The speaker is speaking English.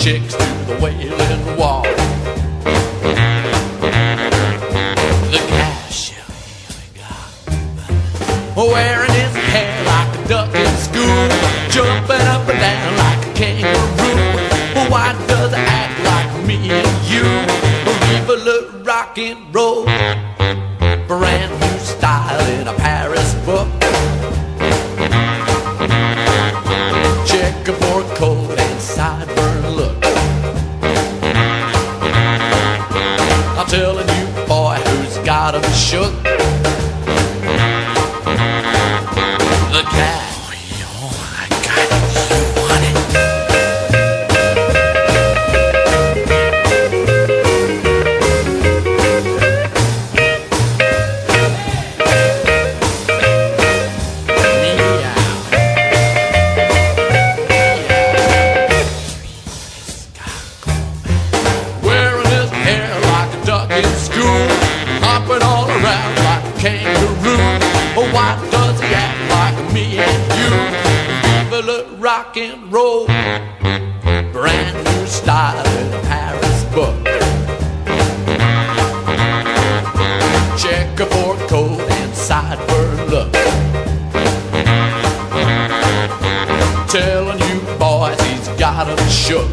chicks to the Wailing Wall. The cashier wearing his hair like a duck in school, jumping up and down like a kangaroo. Why does it act like me and you? Viva le rock and roll, brand new style in a Paris book. Checkerboard coat and sideburn look. I'm telling you, boy, who's got 'em shook? The cat. Why does he act like me and you? Viva le rock and roll, brand new style in a Paris book. Checkerboard coat and sideburn look. Telling you boys, he's got 'em shook.